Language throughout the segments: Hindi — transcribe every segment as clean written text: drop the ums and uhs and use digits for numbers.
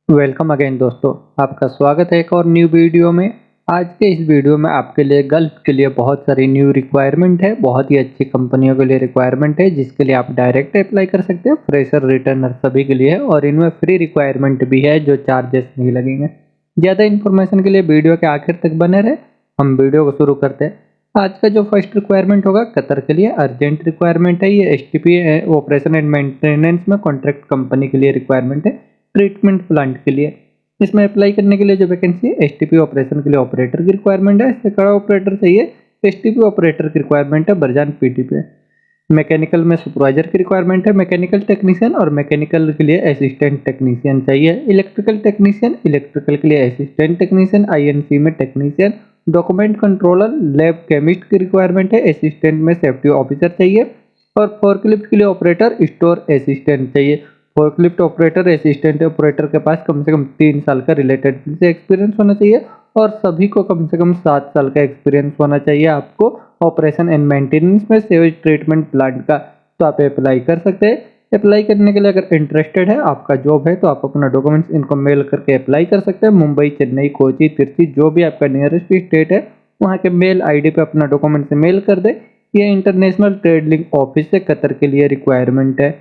वेलकम अगेन दोस्तों, आपका स्वागत है एक और न्यू वीडियो में। आज के इस वीडियो में आपके लिए गल्फ के लिए बहुत सारी न्यू रिक्वायरमेंट है, बहुत ही अच्छी कंपनियों के लिए रिक्वायरमेंट है जिसके लिए आप डायरेक्ट अप्लाई कर सकते हैं। फ्रेशर रिटर्नर सभी के लिए है और इनमें फ्री रिक्वायरमेंट भी है जो चार्जेस नहीं लगेंगे। ज़्यादा इन्फॉर्मेशन के लिए वीडियो के आखिर तक बने रहे। हम वीडियो को शुरू करते हैं। आज का जो फर्स्ट रिक्वायरमेंट होगा कतर के लिए अर्जेंट रिक्वायरमेंट है। ये एसटीपी ऑपरेशन एंड मेंटेनेंस में कॉन्ट्रैक्ट कंपनी के लिए रिक्वायरमेंट है, ट्रीटमेंट प्लांट के लिए। इसमें अप्लाई करने के लिए जो वैकेंसी है एसटीपी ऑपरेशन के लिए ऑपरेटर की रिक्वायरमेंट है, इससे कड़ा ऑपरेटर चाहिए। एसटीपी ऑपरेटर की रिक्वायरमेंट है बरजान पीटी पे। मैकेनिकल में सुपरवाइजर की रिक्वायरमेंट है, मैकेनिकल टेक्नीशियन और मैकेनिकल के लिए असिस्टेंट टेक्नीशियन चाहिए। इलेक्ट्रिकल टेक्नीशियन, इलेक्ट्रिकल के लिए असिस्टेंट टेक्नीशियन, आईएनसी में technician, document controller, lab chemist की रिक्वायरमेंट है। असिस्टेंट में सेफ्टी ऑफिसर चाहिए और फोर्कलिफ्ट के लिए ऑपरेटर, स्टोर असिस्टेंट चाहिए। फोर्कलिफ्ट ऑपरेटर, असिस्टेंट ऑपरेटर के पास कम से कम 3 साल का रिलेटेड से एक्सपीरियंस होना चाहिए और सभी को कम से कम 7 साल का एक्सपीरियंस होना चाहिए आपको ऑपरेशन एंड मेंटेनेंस में सेवेज ट्रीटमेंट प्लांट का। तो आप अप्लाई कर सकते हैं। अप्लाई करने के लिए अगर इंटरेस्टेड है, आपका जॉब है, तो आप अपना डॉक्यूमेंट्स इनको मेल करके अप्लाई कर सकते हैं। मुंबई, चेन्नई, कोची, तिरुचि जो भी आपका नियरेस्ट स्टेट है वहाँ के मेल आईडी पे अपना डॉक्यूमेंट्स मेल कर दे। ये इंटरनेशनल ट्रेड लिंक ऑफिस से कतर के लिए रिक्वायरमेंट है।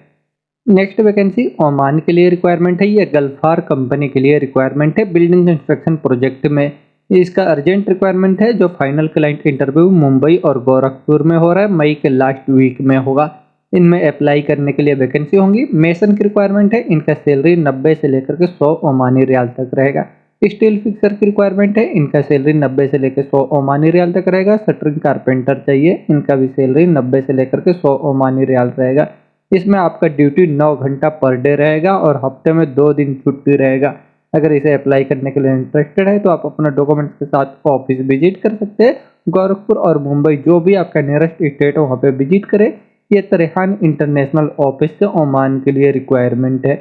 नेक्स्ट वैकेंसी ओमान के लिए रिक्वायरमेंट है। ये गल्फार कंपनी के लिए रिक्वायरमेंट है बिल्डिंग कंस्ट्रक्शन प्रोजेक्ट में। इसका अर्जेंट रिक्वायरमेंट है। जो फाइनल क्लाइंट इंटरव्यू मुंबई और गोरखपुर में हो रहा है, मई के लास्ट वीक में होगा। इनमें अप्लाई करने के लिए वैकेंसी होंगी। मेसन की रिक्वायरमेंट है। इनका सैलरी 90 से लेकर के 100 ओमानी रियाल तक रहेगा। स्टील फिक्सर की रिक्वायरमेंट है। इनका सैलरी 90 से लेकर 100 ओमानी रियाल तक रहेगा। शटरिंग कारपेंटर चाहिए। इनका भी सैलरी 90 से लेकर के 100 ओमानी रियाल रहेगा। इसमें आपका ड्यूटी 9 घंटा पर डे रहेगा और हफ्ते में 2 दिन छुट्टी रहेगा। अगर इसे अप्लाई करने के लिए इंटरेस्टेड है तो आप अपना डॉक्यूमेंट्स के साथ ऑफिस विजिट कर सकते हैं। गोरखपुर और मुंबई जो भी आपका नियरेस्ट स्टेट हो वहाँ पे विजिट करें। ये तरेहान इंटरनेशनल ऑफिस से ओमान के लिए रिक्वायरमेंट है।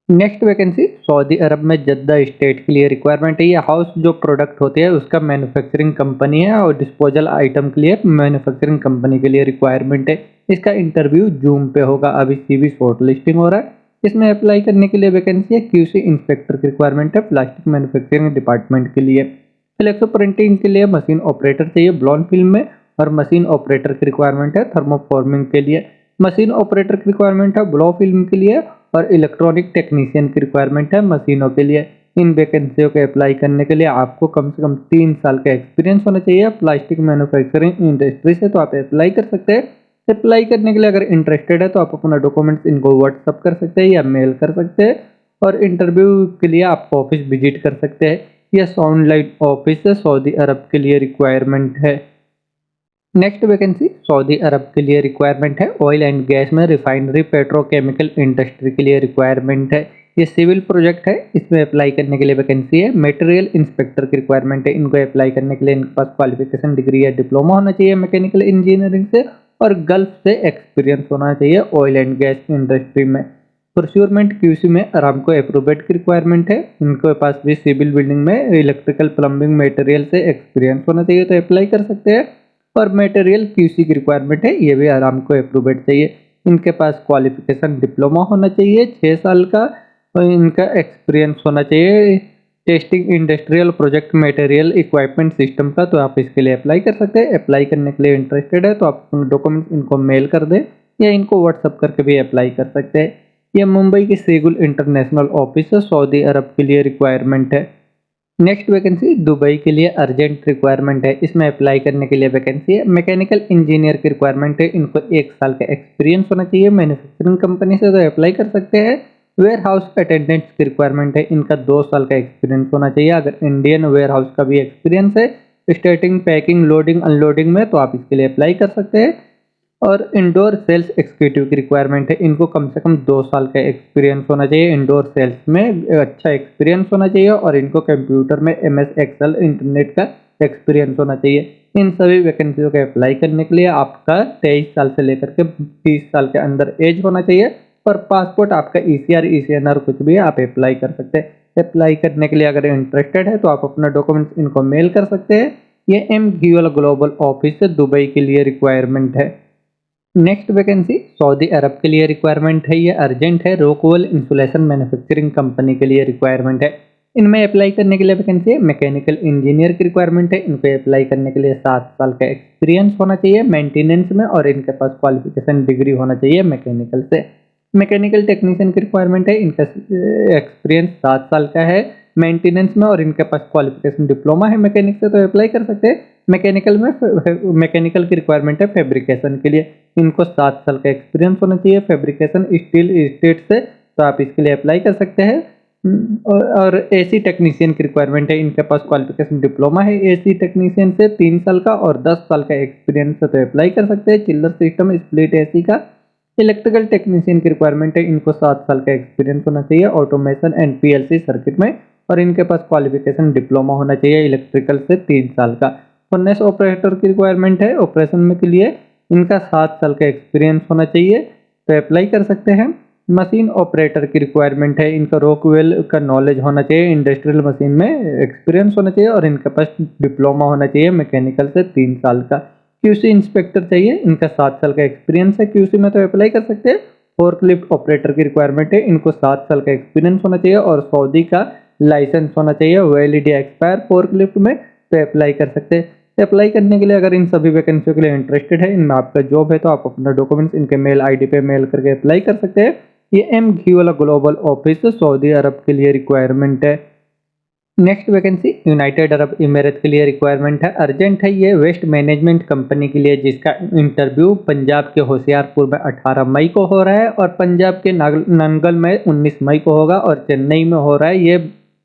नेक्स्ट वैकेंसी सऊदी अरब में जद्दा स्टेट के लिए रिक्वायरमेंट है। ये हाउस जो प्रोडक्ट होते हैं उसका मैन्युफैक्चरिंग कंपनी है और डिस्पोजल आइटम के लिए मैन्युफैक्चरिंग कंपनी के लिए रिक्वायरमेंट है। इसका इंटरव्यू जूम पे होगा। अभी सीवी शॉर्ट लिस्टिंग हो रहा है। इसमें अप्लाई करने के लिए वैकेंसी है। क्यूसी इंस्पेक्टर की रिक्वायरमेंट है प्लास्टिक मैन्युफैक्चरिंग डिपार्टमेंट के लिए। फ्लेक्सो प्रिंटिंग के लिए मशीन ऑपरेटर चाहिए ब्लॉन फिल्म में और मशीन ऑपरेटर की रिक्वायरमेंट है थर्मोफॉर्मिंग के लिए। मशीन ऑपरेटर की रिक्वायरमेंट है ब्लो फिल्म के लिए और इलेक्ट्रॉनिक टेक्नीशियन की रिक्वायरमेंट है मशीनों के लिए। इन वैकेंसियों के अप्लाई करने के लिए आपको कम से कम 3 साल का एक्सपीरियंस होना चाहिए प्लास्टिक मैन्युफैक्चरिंग इंडस्ट्री से, तो आप अप्लाई कर सकते हैं। अप्लाई करने के लिए अगर इंटरेस्टेड है तो आप अपना डॉक्यूमेंट्स इनको व्हाट्सअप कर सकते हैं या मेल कर सकते हैं और इंटरव्यू के लिए आप ऑफिस विजिट कर सकते हैं। यह साउंडलाइट ऑफिस है, सऊदी अरब के लिए रिक्वायरमेंट है। नेक्स्ट वैकेंसी सऊदी अरब के लिए रिक्वायरमेंट है। ऑयल एंड गैस में रिफाइनरी पेट्रोकेमिकल इंडस्ट्री के लिए रिक्वायरमेंट है। ये सिविल प्रोजेक्ट है। इसमें अप्लाई करने के लिए वैकेंसी है। मटेरियल इंस्पेक्टर की रिक्वायरमेंट है। इनको अप्लाई करने के लिए इनके पास क्वालिफिकेशन डिग्री या डिप्लोमा होना चाहिए मैकेनिकल इंजीनियरिंग से और गल्फ से एक्सपीरियंस होना चाहिए ऑयल एंड गैस इंडस्ट्री में। प्रोक्योरमेंट क्यूसी में अरामको अप्रूवेड की रिक्वायरमेंट है। इनके पास भी सिविल बिल्डिंग में इलेक्ट्रिकल प्लम्बिंग मटेरियल से एक्सपीरियंस होना चाहिए, तो अप्लाई कर सकते हैं। और मटेरियल क्यूसी की रिक्वायरमेंट है। ये भी अरामको अप्रूवेड चाहिए। इनके पास क्वालिफिकेशन डिप्लोमा होना चाहिए 6 साल का और इनका एक्सपीरियंस होना चाहिए testing industrial project material equipment system का, तो आप इसके लिए अप्लाई कर सकते हैं। अप्लाई करने के लिए इंटरेस्टेड है तो आप डॉक्यूमेंट इनको मेल कर दें या इनको व्हाट्सअप करके भी अप्लाई कर सकते हैं। यह मुंबई की सीगुल इंटरनेशनल ऑफिस है, सऊदी अरब के लिए रिक्वायरमेंट है। नेक्स्ट वैकेंसी दुबई के लिए अर्जेंट रिक्वायरमेंट है। इसमें अप्लाई करने के लिए वैकेंसी है। मैकेनिकल इंजीनियर की रिक्वायरमेंट है। इनको 1 साल का एक्सपीरियंस होना चाहिए मैन्युफैक्चरिंग कंपनी से, तो अप्लाई कर सकते हैं। वेयर हाउस अटेंडेंट्स की रिक्वायरमेंट है। इनका 2 साल का एक्सपीरियंस होना चाहिए। अगर इंडियन वेयर हाउस का भी एक्सपीरियंस है स्टार्टिंग पैकिंग लोडिंग अनलोडिंग में, तो आप इसके लिए अप्लाई कर सकते हैं। और इंडोर सेल्स एग्जीक्यूटिव की रिक्वायरमेंट है। इनको कम से कम 2 साल का एक्सपीरियंस होना चाहिए। इंडोर सेल्स में अच्छा एक्सपीरियंस होना चाहिए और इनको कंप्यूटर में एमएस एक्सेल इंटरनेट का एक्सपीरियंस होना चाहिए। इन सभी वैकेंसियों के अप्लाई करने के लिए आपका 23 साल से लेकर के 30 साल के अंदर एज होना चाहिए और पासपोर्ट आपका ईसीआर ईसीएनआर कुछ भी है, आप अप्लाई कर सकते हैं। अप्लाई करने के लिए अगर इंटरेस्टेड है तो आप अपना डॉक्यूमेंट्स इनको मेल कर सकते हैं। ये एम ग्लोबल ऑफिस से दुबई के लिए रिक्वायरमेंट है। नेक्स्ट वैकेंसी सऊदी अरब के लिए रिक्वायरमेंट है, ये अर्जेंट है। रॉकवेल इंसुलेशन मैन्युफैक्चरिंग कंपनी के लिए रिक्वायरमेंट है। इनमें अप्लाई करने के लिए वैकेंसी है मैकेनिकल इंजीनियर की रिक्वायरमेंट है। इनको अप्लाई करने के लिए 7 साल का एक्सपीरियंस होना चाहिए मेंटेनेंस में, और इनके पास क्वालिफिकेशन डिग्री होना चाहिए मैकेनिकल से। मैकेनिकल टेक्नीशियन की रिक्वायरमेंट है, इनका एक्सपीरियंस 7 साल का है मेंटेनेंस में, और इनके पास क्वालिफिकेशन डिप्लोमा है मैकेनिक से, तो अप्लाई कर सकते हैं। मैकेनिकल में मैकेनिकल की रिक्वायरमेंट है फैब्रिकेशन के लिए, इनको 7 साल का एक्सपीरियंस होना चाहिए फैब्रिकेशन स्टील स्टेट से, तो आप इसके लिए अप्लाई कर सकते हैं। और एसी टेक्नीशियन की रिक्वायरमेंट है, इनके पास क्वालिफिकेशन डिप्लोमा है एसी टेक्नीशियन से 3 साल का, और 10 साल का एक्सपीरियंस है, तो अप्लाई कर सकते हैं। चिल्लर सिस्टम स्प्लिट एसी का। इलेक्ट्रिकल टेक्नीशियन की रिक्वायरमेंट है, इनको 7 साल का एक्सपीरियंस होना चाहिए ऑटोमेशन एंड पीएलसी सर्किट में, और इनके पास क्वालिफिकेशन डिप्लोमा होना चाहिए इलेक्ट्रिकल से 3 साल का। फर्नेस ऑपरेटर की रिक्वायरमेंट है ऑपरेशन में के लिए, इनका 7 साल का एक्सपीरियंस होना चाहिए, तो अप्लाई कर सकते हैं। मशीन ऑपरेटर की रिक्वायरमेंट है, इनका रॉकवेल का नॉलेज होना चाहिए, इंडस्ट्रियल मशीन में एक्सपीरियंस होना चाहिए, और इनके पास डिप्लोमा होना चाहिए मैकेनिकल से 3 साल का। क्यूसी इंस्पेक्टर चाहिए, इनका 7 साल का एक्सपीरियंस है क्यूसी में, तो अप्लाई कर सकते हैं। फोर्कलिफ्ट ऑपरेटर की रिक्वायरमेंट है, इनको 7 साल का एक्सपीरियंस होना चाहिए, और सऊदी का लाइसेंस होना चाहिए वैलिड या एक्सपायर फोर्कलिफ्ट में, तो अप्लाई कर सकते हैं। अप्लाई करने के लिए अगर इन सभी वैकेंसियों के लिए इंटरेस्टेड है, इनमें आपका जॉब है, तो आप अपना डॉक्यूमेंट्स इनके मेल आईडी पे मेल करके अप्लाई कर सकते हैं। ये एमघी वाला ग्लोबल ऑफिस सऊदी अरब के लिए रिक्वायरमेंट है। Next vacancy United Arab emirate के लिए रिक्वायरमेंट है, अर्जेंट है। ये वेस्ट मैनेजमेंट कंपनी के लिए, जिसका इंटरव्यू पंजाब के होशियारपुर में 18 मई को हो रहा है, और पंजाब के नंगल में 19 मई को होगा, और चेन्नई में हो रहा है ये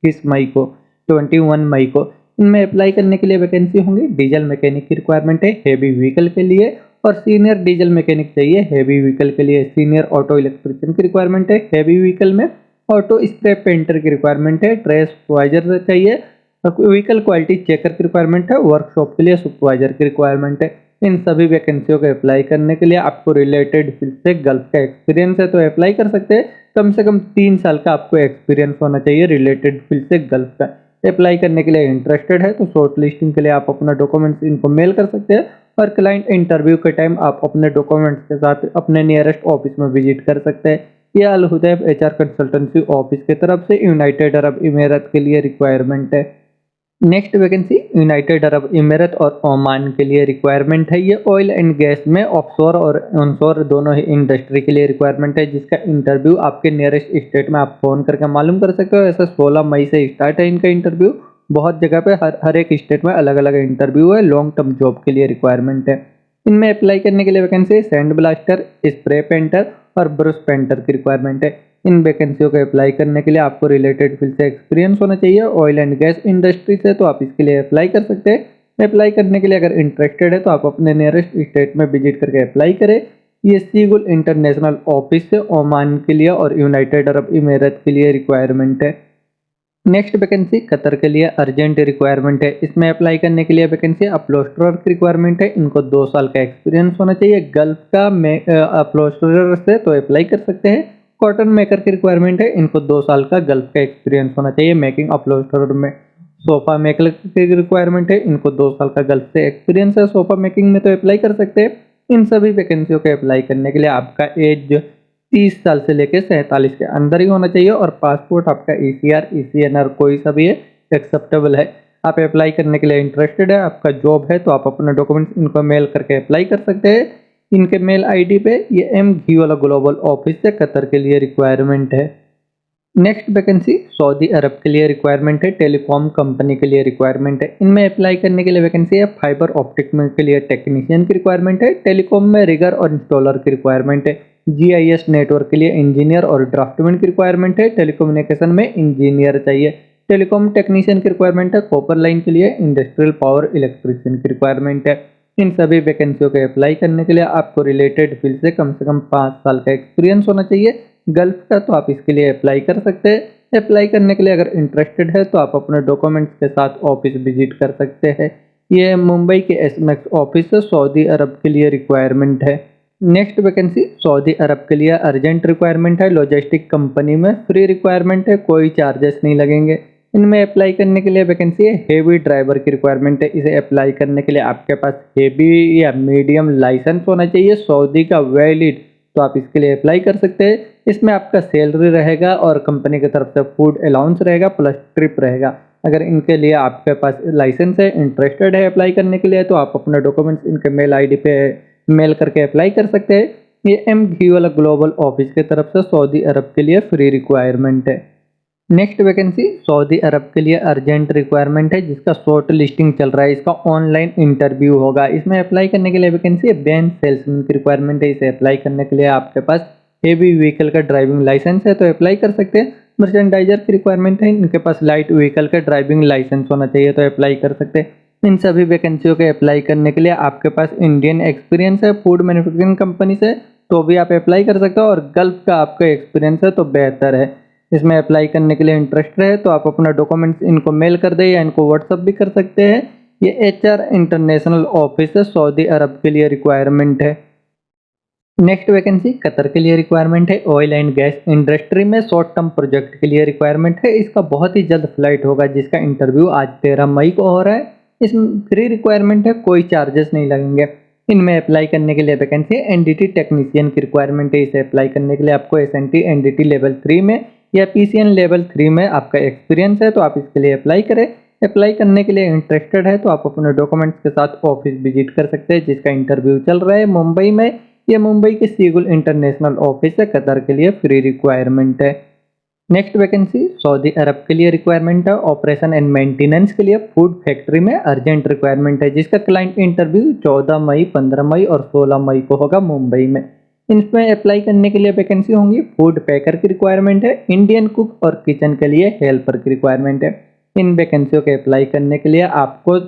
20 मई को, 21 मई को। इनमें अप्लाई करने के लिए वैकेंसी होंगी। डीजल मैकेनिक की रिक्वायरमेंट है हेवी व्हीकल के लिए, और सीनियर डीजल मैकेनिक चाहिए हेवी व्हीकल के लिए। सीनियर ऑटो इलेक्ट्रिशियन की रिक्वायरमेंट है हेवी व्हीकल में। ऑटो स्प्रे पेंटर की रिक्वायरमेंट है। ट्रेस सुपरवाइजर चाहिए। व्हीकल क्वालिटी चेकर की रिक्वायरमेंट है। वर्कशॉप के लिए सुपरवाइजर की रिक्वायरमेंट है। इन सभी वैकेंसियों को अप्लाई करने के लिए आपको रिलेटेड फील्ड से गल्फ का एक्सपीरियंस है, तो अप्लाई कर सकते हैं। कम से कम 3 साल का आपको एक्सपीरियंस होना चाहिए रिलेटेड फील्ड से गल्फ का। अप्लाई करने के लिए इंटरेस्टेड है तो शॉर्ट लिस्टिंग के लिए आप अपना डॉक्यूमेंट्स इनको मेल कर सकते हैं, और क्लाइंट इंटरव्यू के टाइम आप अपने डॉक्यूमेंट्स के साथ अपने नियरेस्ट ऑफिस में विजिट कर सकते हैं। ये अल हुदैफ एचआर कंसल्टेंसी ऑफिस की तरफ से यूनाइटेड अरब इमिरेट के लिए रिक्वायरमेंट है। Next vacancy United Arab emirate और ओमान के लिए रिक्वायरमेंट है। ये ऑयल एंड गैस में ऑफशोर और ऑनशोर दोनों ही इंडस्ट्री के लिए रिक्वायरमेंट है, जिसका इंटरव्यू आपके नियरेस्ट स्टेट में आप फोन करके मालूम कर सकते हो। ऐसा 16 मई से स्टार्ट है इनका इंटरव्यू। बहुत जगह पे हर एक स्टेट में अलग अलग इंटरव्यू है। लॉन्ग टर्म जॉब के लिए रिक्वायरमेंट है। इनमें अप्लाई करने के लिए vacancy sand blaster, spray painter और ब्रश पेंटर की रिक्वायरमेंट है। इन वैकेंसियों को अप्लाई करने के लिए आपको रिलेटेड फील्ड से एक्सपीरियंस होना चाहिए ऑयल एंड गैस इंडस्ट्री से, तो आप इसके लिए अप्लाई कर सकते हैं। अप्लाई करने के लिए अगर इंटरेस्टेड है तो आप अपने नियरेस्ट स्टेट में विजिट करके अप्लाई करें। ये सीगुल इंटरनेशनल ऑफिस से ओमान के लिए और यूनाइटेड अरब इमिरेट के लिए रिक्वायरमेंट है। नेक्स्ट वैकेंसी कतर के लिए अर्जेंट रिक्वायरमेंट है। इसमें अप्लाई करने के लिए वैकेंसी अपलोस्टरर की रिक्वायरमेंट है। इनको 2 साल का एक्सपीरियंस होना चाहिए गल्फ का अपलोस्टरर से, तो अप्लाई कर सकते हैं। कॉटन मेकर की रिक्वायरमेंट है। इनको 2 साल का गल्फ का एक्सपीरियंस होना चाहिए मेकिंग अपलोस्टरर में। सोफा मेकर की रिक्वायरमेंट है। इनको 2 साल का गल्फ से एक्सपीरियंस है सोफा मेकिंग में, तो अप्लाई कर सकते हैं। इन सभी वैकेंसियों के अप्लाई करने के लिए आपका एज 30 साल से लेकर 47 के अंदर ही होना चाहिए, और पासपोर्ट आपका ईसीआर ईसीएनआर कोई सा भी है एक्सेप्टेबल है। आप अप्लाई करने के लिए इंटरेस्टेड है, आपका जॉब है, तो आप अपना डॉक्यूमेंट्स इनको मेल करके अप्लाई कर सकते हैं। इनके मेल आईडी पे ये एमघी वाला ग्लोबल ऑफिस से कतर के लिए रिक्वायरमेंट है। नेक्स्ट वैकेंसी सऊदी अरब के लिए रिक्वायरमेंट है। टेलीकॉम कंपनी के लिए रिक्वायरमेंट है। इनमें अप्लाई करने के लिए वैकेंसी है फाइबर ऑप्टिक में के लिए टेक्नीशियन की रिक्वायरमेंट है। टेलीकॉम में रिगर और इंस्टॉलर की रिक्वायरमेंट है। जीआईएस नेटवर्क के लिए इंजीनियर और ड्राफ्टमैन की रिक्वायरमेंट है। टेलीकम्युनिकेशन में इंजीनियर चाहिए। टेलीकॉम टेक्नीशियन की रिक्वायरमेंट है। कॉपर लाइन के लिए इंडस्ट्रियल पावर इलेक्ट्रीशियन की रिक्वायरमेंट है। इन सभी वैकेंसियों के अप्लाई करने के लिए आपको रिलेटेड फील्ड से कम 5 साल का एक्सपीरियंस होना चाहिए गल्फ का, तो आप इसके लिए अप्लाई कर सकते हैं। अप्लाई करने के लिए अगर इंटरेस्टेड है तो आप अपने डॉक्यूमेंट्स के साथ ऑफिस विजिट कर सकते हैं। ये मुंबई के एसएमएक्स ऑफिस से सऊदी अरब के लिए रिक्वायरमेंट है। नेक्स्ट वैकेंसी सऊदी अरब के लिए अर्जेंट रिक्वायरमेंट है। लॉजिस्टिक कंपनी में फ्री रिक्वायरमेंट है, कोई चार्जेस नहीं लगेंगे। इनमें अप्लाई करने के लिए वैकेंसी है हेवी ड्राइवर की रिक्वायरमेंट है। इसे अप्लाई करने के लिए आपके पास हेवी या मीडियम लाइसेंस होना चाहिए सऊदी का वैलिड, तो आप इसके लिए अप्लाई कर सकते हैं। इसमें आपका सैलरी रहेगा और कंपनी की तरफ से फूड अलाउंस रहेगा प्लस ट्रिप रहेगा। अगर इनके लिए आपके पास लाइसेंस है, इंटरेस्टेड है अप्लाई करने के लिए, तो आप अपना डॉक्यूमेंट्स इनके मेल आईडी पे मेल करके अप्लाई कर सकते हैं। ये MQ ग्लोबल ऑफिस की तरफ से सऊदी अरब के लिए फ्री रिक्वायरमेंट है। नेक्स्ट वैकेंसी सऊदी अरब के लिए अर्जेंट रिक्वायरमेंट है जिसका शॉर्ट लिस्टिंग चल रहा है। इसका ऑनलाइन इंटरव्यू होगा। इसमें अप्लाई करने के लिए वैकेंसी है वैन सेल्समैन की रिक्वायरमेंट है। इसे अप्लाई करने के लिए आपके पास हेवी व्हीकल का ड्राइविंग लाइसेंस है तो अप्लाई कर सकते हैं। मर्चेंडाइजर की रिक्वायरमेंट है, इनके पास लाइट व्हीकल का ड्राइविंग लाइसेंस होना चाहिए तो अप्लाई कर सकते हैं। इन सभी वैकेंसियों के अप्लाई करने के लिए आपके पास इंडियन एक्सपीरियंस है फूड मैन्युफैक्चरिंग कंपनी से तो भी आप अप्लाई कर सकते हो, और गल्फ का आपका एक्सपीरियंस है तो बेहतर है। इसमें अप्लाई करने के लिए इंटरेस्ट है तो आप अपना डॉक्यूमेंट्स इनको मेल कर दे या इनको व्हाट्सअप भी कर सकते हैं। ये HR इंटरनेशनल ऑफिस है, सऊदी अरब के लिए रिक्वायरमेंट है। नेक्स्ट वैकेंसी कतर के लिए रिक्वायरमेंट है। ऑयल एंड गैस इंडस्ट्री में शॉर्ट टर्म प्रोजेक्ट के लिए रिक्वायरमेंट है। इसका बहुत ही जल्द फ्लाइट होगा जिसका इंटरव्यू आज 13 मई को हो रहा है। इसमें फ्री रिक्वायरमेंट है, कोई चार्जेस नहीं लगेंगे। इनमें अप्लाई करने के लिए वैकेंसी है NDT टेक्नीशियन की रिक्वायरमेंट है। इसे अप्लाई करने के लिए आपको SNT NDT लेवल 3 में या PCN लेवल 3 में आपका एक्सपीरियंस है तो आप इसके लिए अप्लाई करें। अप्लाई करने के लिए इंटरेस्टेड है तो आप अपने डॉक्यूमेंट्स के साथ ऑफिस विजिट कर सकते हैं जिसका इंटरव्यू चल रहा है मुंबई में। ये मुंबई के सीगुल इंटरनेशनल ऑफिस है, कतर के लिए फ्री रिक्वायरमेंट है। नेक्स्ट वैकेंसी सऊदी अरब के लिए रिक्वायरमेंट है। ऑपरेशन एंड मेंटेनेंस के लिए फूड फैक्ट्री में अर्जेंट रिक्वायरमेंट है जिसका क्लाइंट इंटरव्यू 14 मई, 15 मई और 16 मई को होगा मुंबई में। इनमें अप्लाई करने के लिए वैकेंसी होंगी फूड पैकर की रिक्वायरमेंट है, इंडियन कुक और किचन के लिए हेल्पर की रिक्वायरमेंट है। इन वैकेंसियों के अप्लाई करने के लिए आपको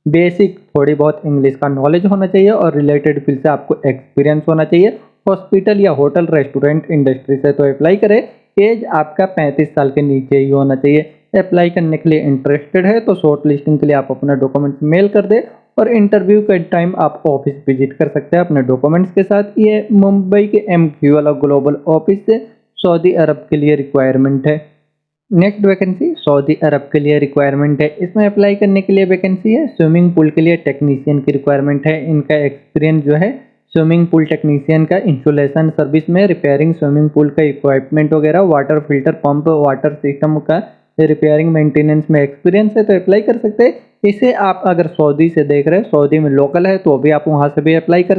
बेसिक थोड़ी बहुत इंग्लिश का नॉलेज होना चाहिए और रिलेटेड फील्ड से आपको एक्सपीरियंस होना चाहिए। हॉस्पिटल या होटल रेस्टोरेंट इंडस्ट्री से तो अप्लाई करें। एज आपका 35 साल के नीचे ही होना चाहिए। अप्लाई करने के लिए इंटरेस्टेड है तो शॉर्ट लिस्टिंग के लिए आप अपना डॉक्यूमेंट्स मेल कर दे और इंटरव्यू के टाइम आप ऑफिस विजिट कर सकते हैं अपने डॉक्यूमेंट्स के साथ। ये मुंबई के MQ ग्लोबल ऑफिस से सऊदी अरब के लिए रिक्वायरमेंट है। नेक्स्ट वैकेंसी सऊदी अरब के लिए रिक्वायरमेंट है। इसमें अप्लाई करने के लिए वैकेंसी है स्विमिंग पूल के लिए टेक्नीशियन की रिक्वायरमेंट है। इनका एक्सपीरियंस जो है स्विमिंग पूल टेक्नीशियन का इंस्टॉलेशन सर्विस में रिपेयरिंग स्विमिंग पूल का इक्विपमेंट वगैरह, water filter pump, water system का रिपेयरिंग मेंटेनेंस में एक्सपीरियंस है तो अप्लाई कर सकते हैं। इसे आप अगर सऊदी से देख रहे हैं, सऊदी में लोकल है तो भी आप वहां से भी अप्लाई कर सकते हैं।